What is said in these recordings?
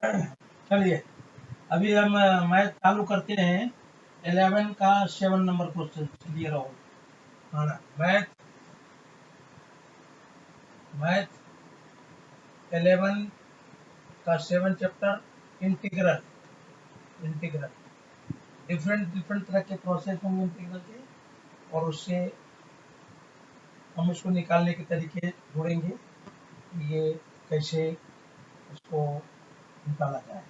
चलिए अभी हम मैथ चालू करते हैं। 11 का 7 नंबर क्वेश्चन। चलिए राहुल, हाँ ना, मैथ मैथ 11 का 7 chapter integral. Integral different different तरह के प्रोसेस होंगे इंटीग्रल के, और उससे हम उसको निकालने के तरीके ढूंढेंगे, ये कैसे उसको निकाला जाए।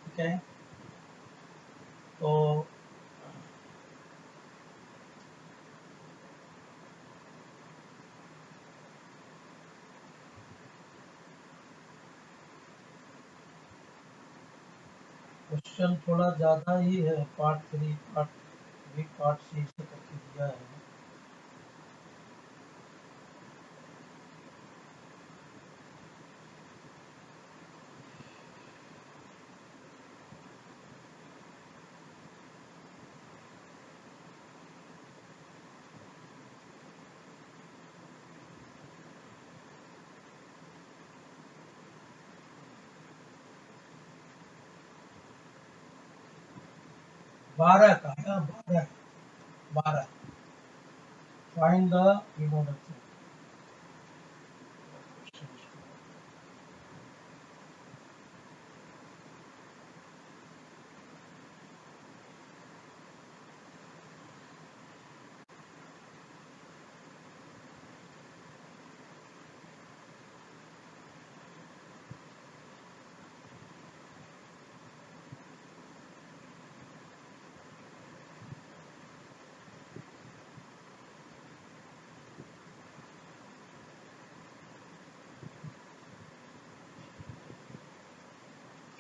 ठीक है, तो क्वेश्चन थोड़ा ज़्यादा ही है। Part 3 part B part C से करके दिया है। बारह का है ना, 12 फाइंड द इमोडक्शन।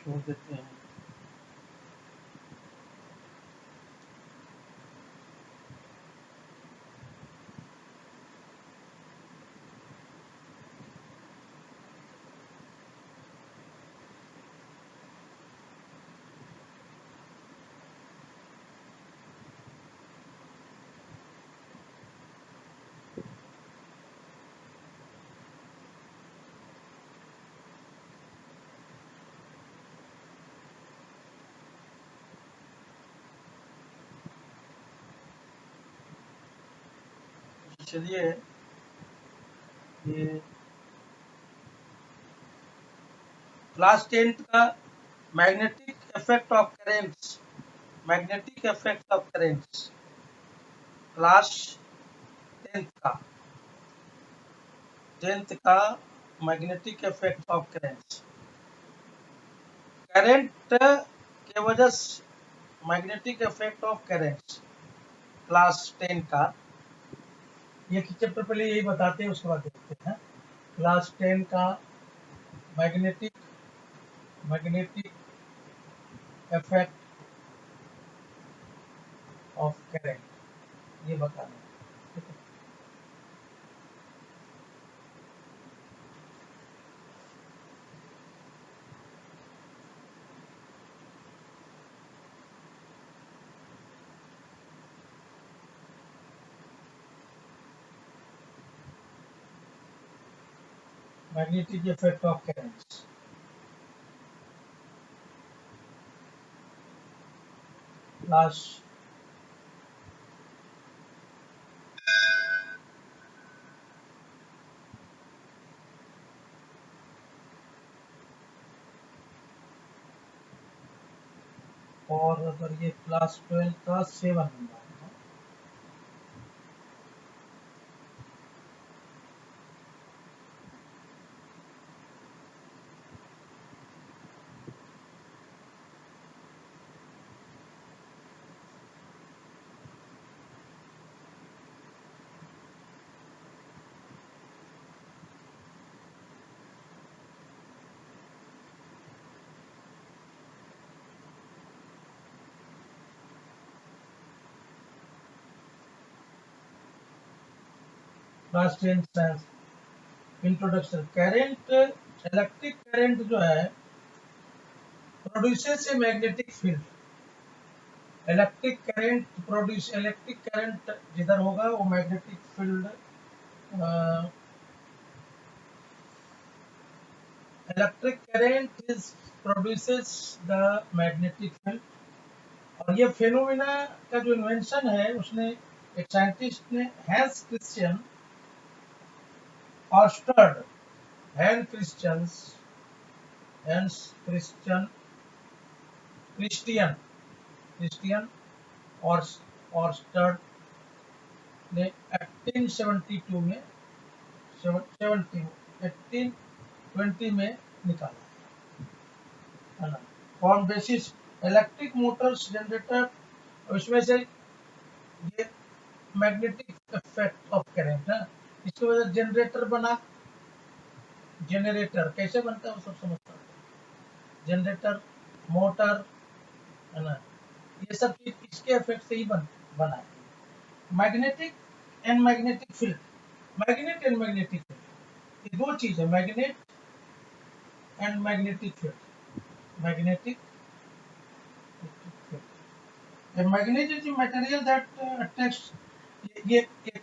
छोड़ देते हैं। चलिए, ये क्लास 10 का magnetic effect of currents. Magnetic effect of currents class 10th का magnetic effect of currents. Current के वजह से magnetic effect of currents class 10 का। ये चैप्टर पहले यही बताते हैं, उसके बाद देखते हैं। क्लास 10 का magnetic magnetic effect of current, ये बताना है। ठीक है, magnetic effect of currents. Class और अगर ये क्लास 12 का 7 नंबर है। Class 10 science introduction. Current, electric current जो है produces a magnetic field. Electric current जिधर होगा वो magnetic field electric current is produces the magnetic field. और ये फेनोमेना का जो इन्वेंशन है उसने एक साइंटिस्ट ने Oersted Hans Christian Christian Christian और ऑर्स्टर्ड ने 1872 में 1820 में निकाला है ना। On basis electric Motors generator, उसमें से ये मैग्नेटिक इफेक्ट ऑफ करंट है, इसकी वजह से जनरेटर बना। जनरेटर कैसे बनता है वो सब समझता है। जनरेटर, मोटर, है ना, ये सब चीज इसके इफेक्ट से ही बना है। Magnetic and magnetic field, magnet and magnetic field ये दो चीज है, magnet and magnetic field. Magnetic field, a magnet is a material that attracts, ये एक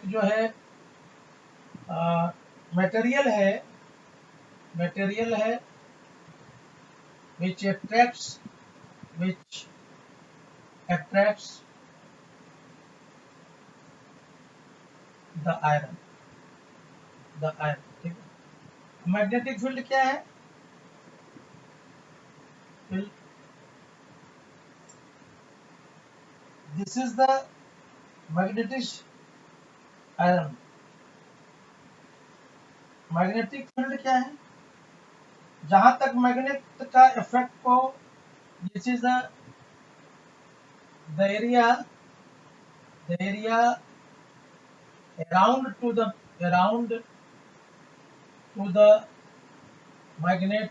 जो है मटेरियल है which attracts the iron, ठीक है। मैग्नेटिक फील्ड क्या है? Field, this is the magnetic iron. Magnetic field क्या है? जहां तक मैग्नेट का इफेक्ट को, this is the area around to the magnet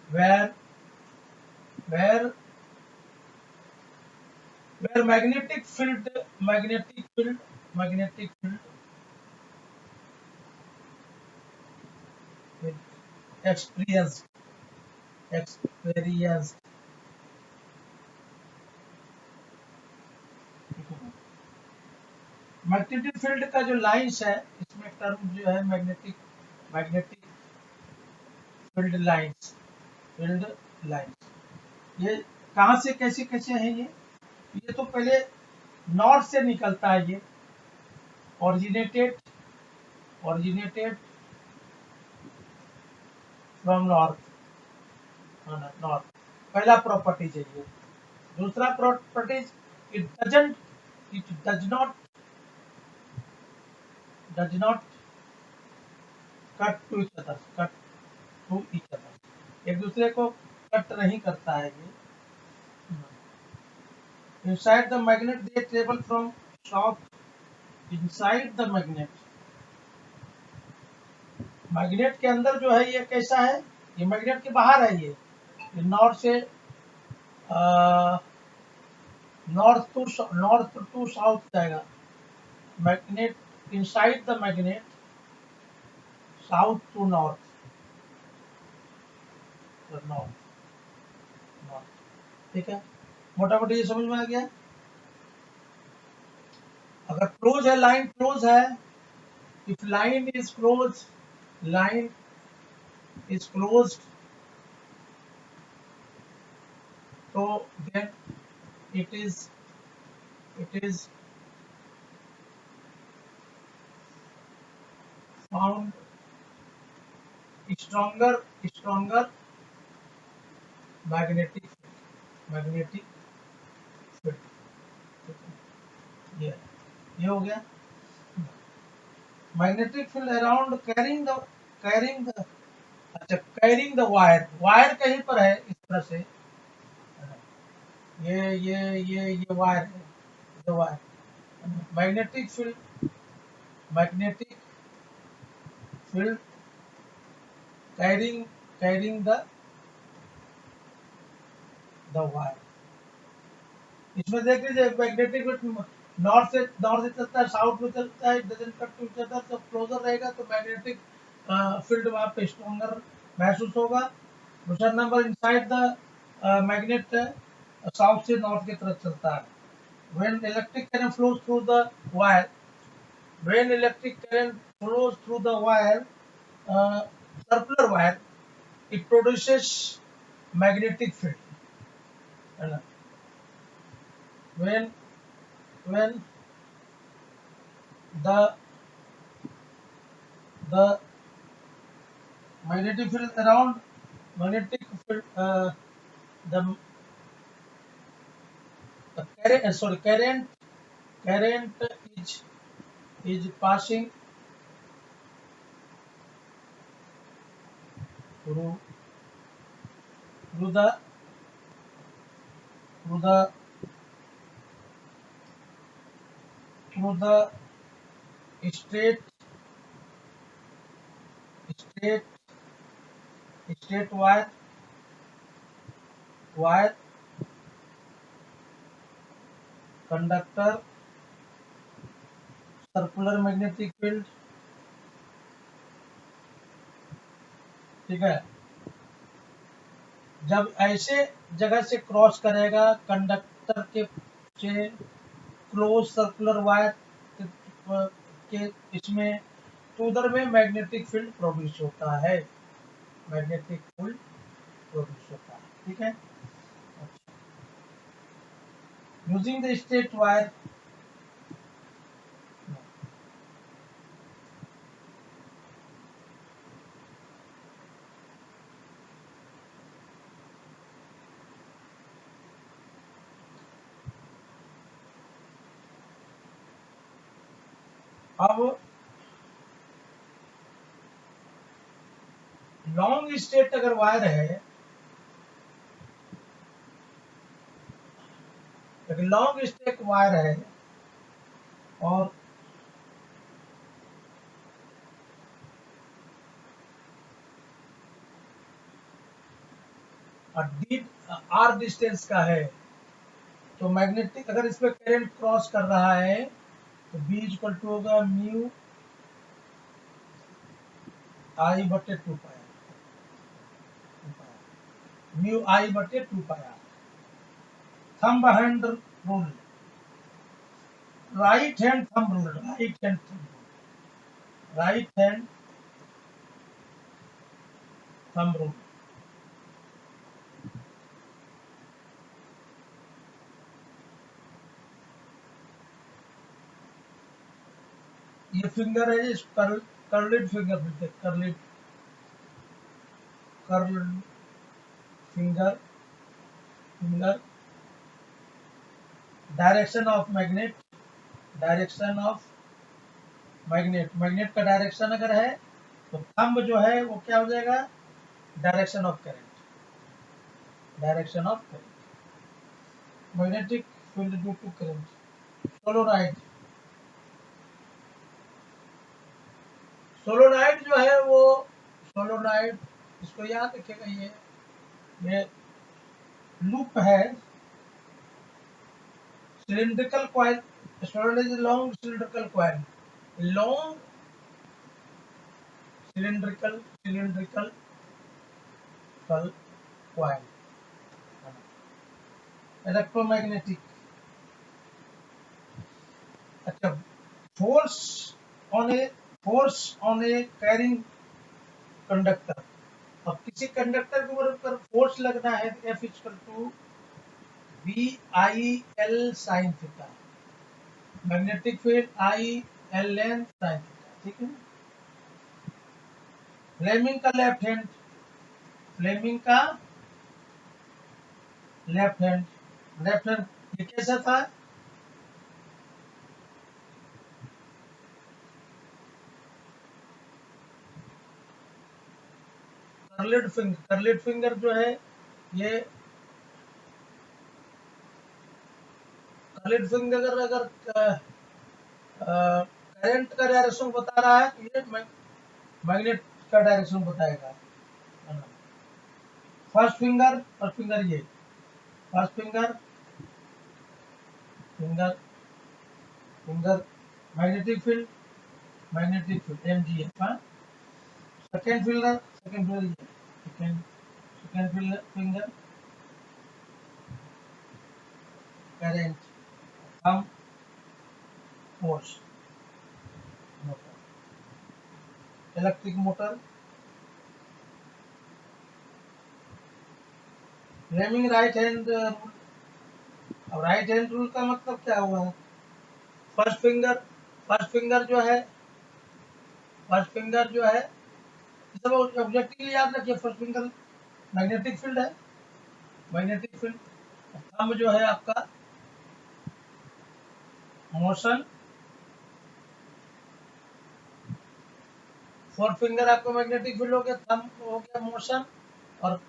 where magnetic field experienced magnetic field का जो लाइंस है, इसमें टर्म जो है मैग्नेटिक फील्ड लाइंस। ये कहाँ से कैसे है? ये तो पहले नॉर्थ से निकलता है। ये ओरिजिनेटेड फ्रॉम नॉर्थ, पहला प्रॉपर्टी चाहिए। दूसरा property, it does not cut to each other, एक दूसरे को कट नहीं करता है ये। Inside the magnet they travel from south, inside the magnet के अंदर जो है ये कैसा है? ये मैग्नेट के बाहर है। ये नॉर्थ से नॉर्थ टू साउथ जाएगा। Magnet inside the magnet, south to north, ठीक है। मोटा मोटी ये समझ में आ गया। अगर क्लोज है, लाइन क्लोज है, इफ लाइन इज क्लोज्ड, तो then it is found stronger magnetic field। ये हो गया। Magnetic field around carrying the wire कहीं पर है इस तरह से। ये वायर है, magnetic field carrying the wire. इसमें देख लीजिए, मैग्नेटिक नॉर्थ से चलता है, साउथ में चलता है, doesn't cut to each other. जब क्लोजर रहेगा तो मैग्नेटिक फील्ड वहां पे स्ट्रॉन्गर महसूस होगा। दूसरा number, inside the magnet south से नॉर्थ की तरफ चलता है। when electric current flows through the wire flows through the wire, uh, circular wire, it produces magnetic field. And when when the the magnetic field around magnetic field the current current is passing through through the through the through the straight straight straight wire conductor circular magnetic field. ठीक है, जब ऐसे जगह से cross करेगा conductor के से close circular wire के इसमें, तो उधर में मैग्नेटिक फील्ड प्रोड्यूस होता है, मैग्नेटिक फील्ड प्रोड्यूस होता है। ठीक है, यूजिंग द स्ट्रेट वायर अब लॉन्ग स्ट्रेट अगर वायर है, लॉन्ग स्ट्रेट वायर है और डीप आर डिस्टेंस का है, तो मैग्नेटिक अगर इस पे करंट क्रॉस कर रहा है तो बी इक्वल टू होगा म्यू आई बटे 2 पाया, म्यू आई बटे 2 पाया। Thumb hand rule, right hand thumb rule, right hand thumb rule. ये फिंगर है, इस कर्लिड फिंगर बोलते, curled finger, finger direction of magnet, direction of magnet, magnet का डायरेक्शन अगर है तो थंब जो है वो क्या हो जाएगा, direction of current, direction of current, magnetic field due to current. Solenoid, solenoid जो है वो, सोलोनाइड इसको याद रखिएगा, ये लूप है, cylindrical coil, solenoid is long cylindrical coil, long cylindrical coil, electromagnetic. अच्छा, force on a carrying conductor, अब किसी कंडक्टर के ऊपर फोर्स लगना है, F equal to B I L sine theta, magnetic field I L N sine theta. ठीक है, Fleming का लेफ्ट हैंड, फ्लेमिंग का लेफ्ट हैंड, लेफ्ट हैंड ये कैसा था, कर्लिड फिंगर, कर्लिड फिंगर जो है ये कर्लिड फिंगर अगर करंट का डायरेक्शन बता रहा है तो ये मैग्नेट का डायरेक्शन बताएगा। फर्स्ट फिंगर ये, first finger finger finger magnetic field M G F. Second finger ये, second finger current, thumb force. Electric motor. Fleming right hand rule. अब राइट हैंड रूल का मतलब क्या हुआ है? फर्स्ट फिंगर जो है, फर्स्ट फिंगर जो है, सब ऑब्जेक्टिवली याद रखिए, फर्स्ट फिंगर मैग्नेटिक फील्ड है, मैग्नेटिक फील्ड। थंब जो है आपका मोशन, फोर्थ फिंगर आपका मैग्नेटिक फील्ड हो गया, थंब हो गया मोशन, और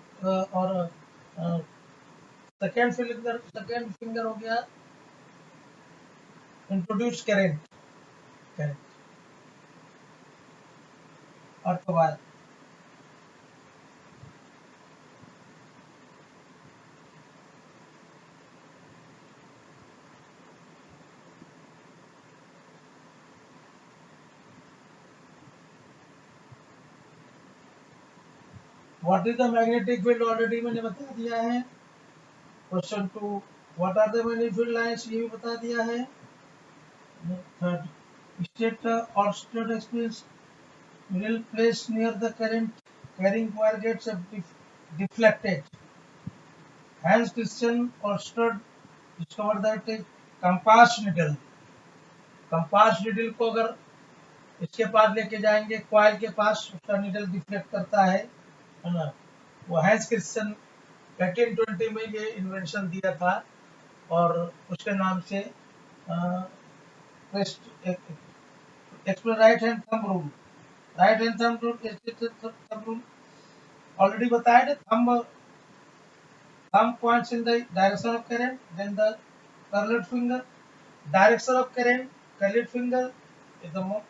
सेकेंड फिंगर हो गया introduce current, current earth wire. What is the magnetic field, already मैंने बता दिया है। Question 2, what are the magnetic field lines, ये भी बता दिया है। थर्ड, स्टेट और state experience will place near the current carrying wire gets deflected. Hans Christian Ørsted discovered that a compass needle को अगर इसके पास लेके जाएंगे, कॉइल के पास, उसका नीडल डिफ्लेक्ट करता है ना। वो हैंस क्रिश्चियन 1820 में ये इन्वेंशन दिया था, और उसके नाम से right hand thumb rule, right hand thumb rule already बताया था। Thumb points in the direction of current, then the curled finger, direction of current, curled finger is the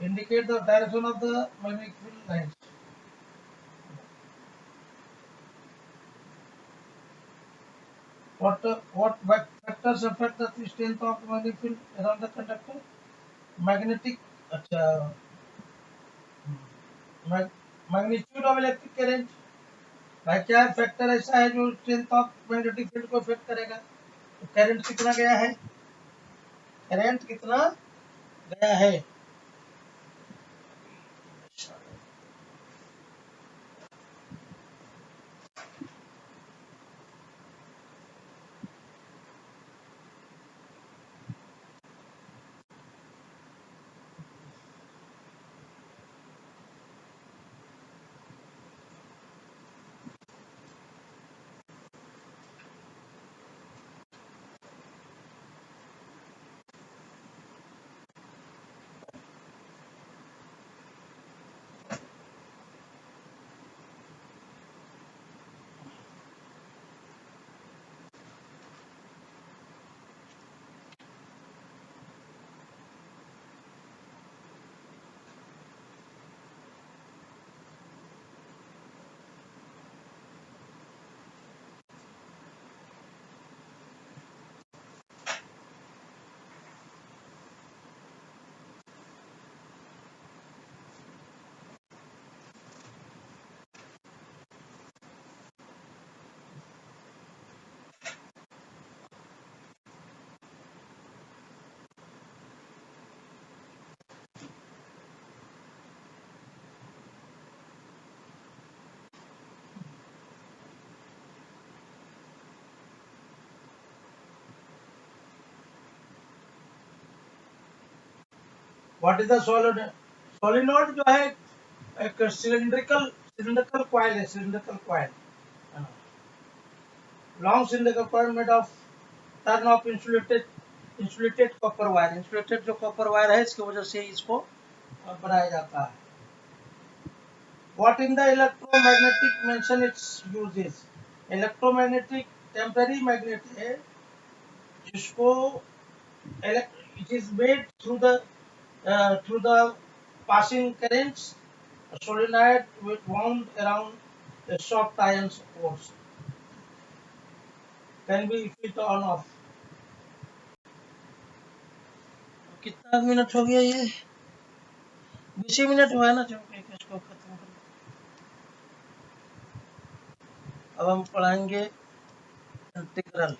indicate the direction of the magnetic field lines. What factors affect the strength of the magnetic field around the conductor? Magnetic, अच्छा, magnitude of electric current, भाई क्या factor ऐसा है जो strength of magnetic field को effect करेगा? तो current कितना गया है, करंट कितना गया है। व्हाट इज द सोलिनॉइड जो है एक सिलिंड्रिकल कॉइल है, cylindrical coil, long cylindrical coil made of turn off insulated copper wire, insulated जो कॉपर वायर है इसकी वजह से इसको बनाया जाता है। What in the electromagnetic mention it's uses, electromagnetic temporary magnet है जिसको it is made through the passing currents, a solenoid with wound around the soft iron ores can be switched on off. कितना minute हो गया ये? 20 minute हुआ है ना, चलो इसको खत्म कर। अब हम पढ़ाएंगे इंटीग्रल।